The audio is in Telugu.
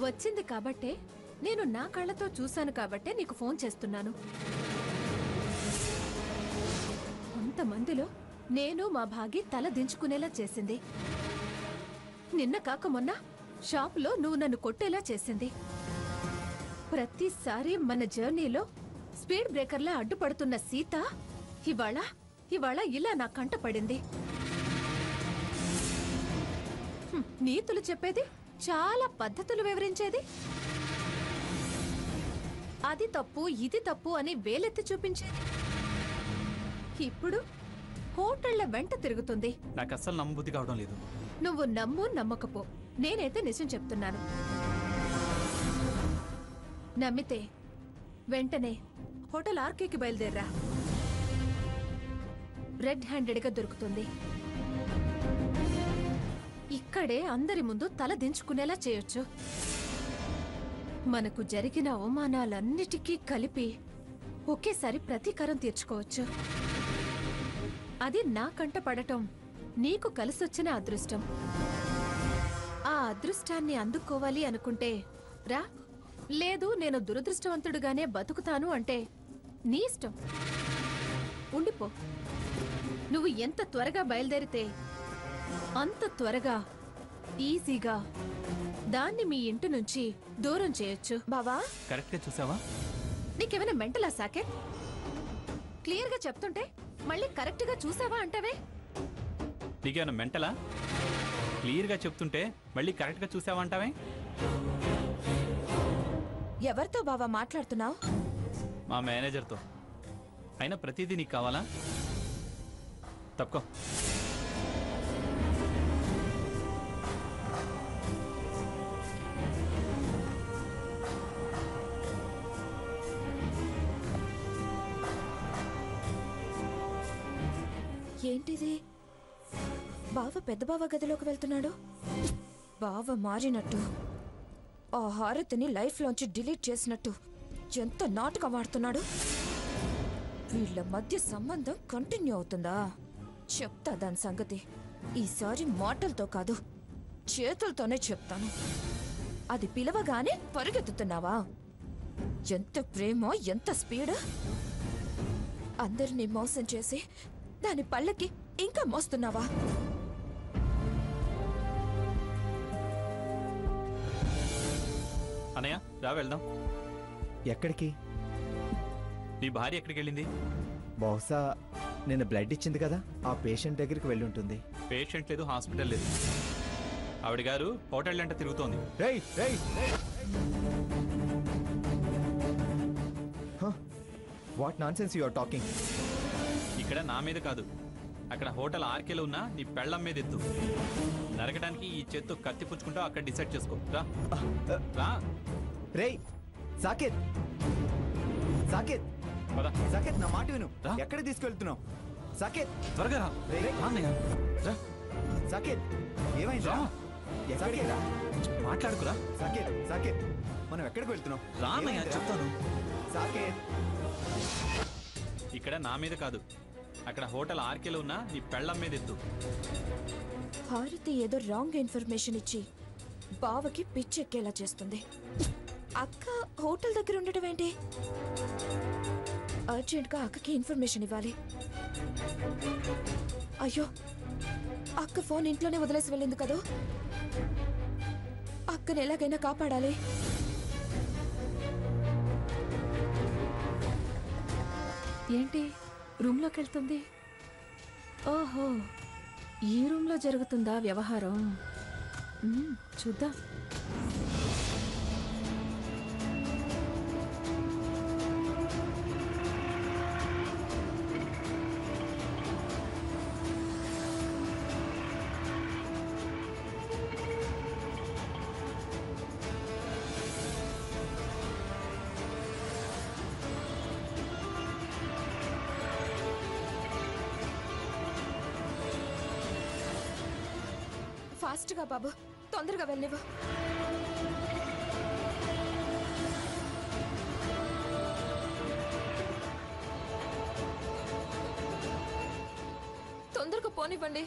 వచ్చింది కాబట్టే నేను నా కళ్ళతో చూశాను కాబట్టే నీకు ఫోన్ చేస్తున్నాను. కొంతమందిలో నేను మా భాగి తల దించుకునేలా చేసింది. నిన్న కాక మొన్న షాపులో నువ్వు నన్ను కొట్టేలా చేసింది. ప్రతిసారి మన జర్నీలో స్పీడ్ బ్రేకర్లా అడ్డుపడుతున్న సీత ఇవాళ ఇలా నా కంట పడింది. నీతులు చెప్పేది, చాలా పద్ధతులు వివరించేది, అది తప్పు ఇది తప్పు అని వేలెత్తి చూపించేది. ఇప్పుడు హోటళ్ల వెంట తిరుగుతుంది. నాకు అస్సలు నమ్మబుద్ధి కావడం లేదు. నువ్వు నమ్ము నమ్మకపో, నేనైతే నిజం చెప్తున్నాను. నమ్మితే వెంటనే హోటల్ ఆర్కేకి బయలుదేర్రా. రెడ్ హ్యాండెడ్గా దొరుకుతుంది. ఇక్కడే అందరి ముందు తల దించుకునేలా చేయొచ్చు. మనకు జరిగిన అవమానాలన్నిటికీ కలిపి ఒకేసారి ప్రతీకారం తీర్చుకోవచ్చు. అది నా కంట పడటం నీకు కలిసొచ్చిన అదృష్టం. ఆ అదృష్టాన్ని అందుకోవాలి అనుకుంటే రా, లేదు నేను దురదృష్టవంతుడుగానే బతుకుతాను అంటే నీ ఇష్టం. ఉండిపో. నువ్వు ఎంత త్వరగా బయలుదేరితే అంత త్వరగా ఈజీగా దాన్ని మీ ఇంటి నుంచి దూరం చేయొచ్చు. బావా, కరెక్ట్ గా చూసావా? నీకేమైనా మెంటలా సాకే? క్లియర్ గా చెప్తుంటే మళ్ళీ కరెక్ట్ గా చూసావా అంటావే? నీకేమైనా మెంటలా? క్లియర్ గా చెప్తుంటే మళ్ళీ కరెక్ట్ గా చూసావా అంటావే? ఎవరితో బావా మాట్లాడుతున్నావు? మా మేనేజర్తో. అయినా ప్రతిదీ నీకు కావాలా? తప్పుకో. ఏంటిది? బావ పెద్ద బావ గదిలోకి వెళ్తున్నాడు. బావ మారినట్టు, ఆ హారతిని లైఫ్ లోంచి డిలీట్ చేసినట్టు ఎంత నాటకం ఆడుతున్నాడు. వీళ్ళ మధ్య సంబంధం కంటిన్యూ అవుతుందా? చెప్తా దాని సంగతి. ఈసారి మాటలతో కాదు, చేతులతోనే చెప్తాను. అది పిలవగానే పరిగెత్తుతున్నావా? ఎంత ప్రేమ, ఎంత స్పీడ్! అందరినీ మోసం చేసి దాని పళ్ళకి ఇంకా మోస్తున్నావా? అన్నయ్య రా వెళ్దాం. ఎక్కడికి? నీ భార్య ఎక్కడికి వెళ్ళింది? బహుశా నేను బ్లడ్ ఇచ్చింది కదా, ఆ పేషెంట్ దగ్గరికి వెళ్ళి ఉంటుంది. పేషెంట్ లేదు, హాస్పిటల్ లేదు. ఆవిడ గారు హోటల్ అంటే తిరుగుతోంది. What nonsense you are talking? ఇక్కడ నా మీద కాదు, అక్కడ హోటల్ ఆర్కేలో ఉన్న నీ పెళ్ళం మీద ఎత్తు. నరకడానికి ఈ చేత్తో కత్తి పుచ్చుకుంటూ అక్కడ డిసైడ్ చేసుకో. రా రా. రేయ్ సాకేత్, సాకేత్, సాకేత్ నా మాట విను. ఎక్కడ తీసుకెళ్తున్నావు? సాకేత్ త్వరగా రా. సాకేత్ ఏమైందా? మాట్లాడుకురా. సాకేత్, సాకేత్ మనం ఎక్కడికి వెళ్తున్నావు? రామయ్య చెప్తాను. సాకేత్ ఇక్కడ నా మీద కాదు, అక్కడ హోటల్ ఆర్కేలో ఉన్న నీ పెళ్ళం మీద ఎత్తు. హారతి ఏదో రాంగ్ ఇన్ఫర్మేషన్ ఇచ్చి బావకి పిచ్చెక్కేలా చేస్తుంది. అక్క హోటల్ దగ్గర ఉండటం ఏంటి? అర్జెంట్గా అక్కకి ఇన్ఫర్మేషన్ ఇవ్వాలి. అయ్యో, అక్క ఫోన్ ఇంట్లోనే వదిలేసి వెళ్ళింది కదా. అక్కని ఎలాగైనా కాపాడాలి. ఏంటి రూమ్లోకి వెళ్తుంది? ఓహో, ఈ రూమ్లో జరుగుతుందా వ్యవహారం? చూద్దాం. ఫాస్ట్గా బాబు, తొందరగా వెళ్ళివా. తొందరగా పోనివ్వండి.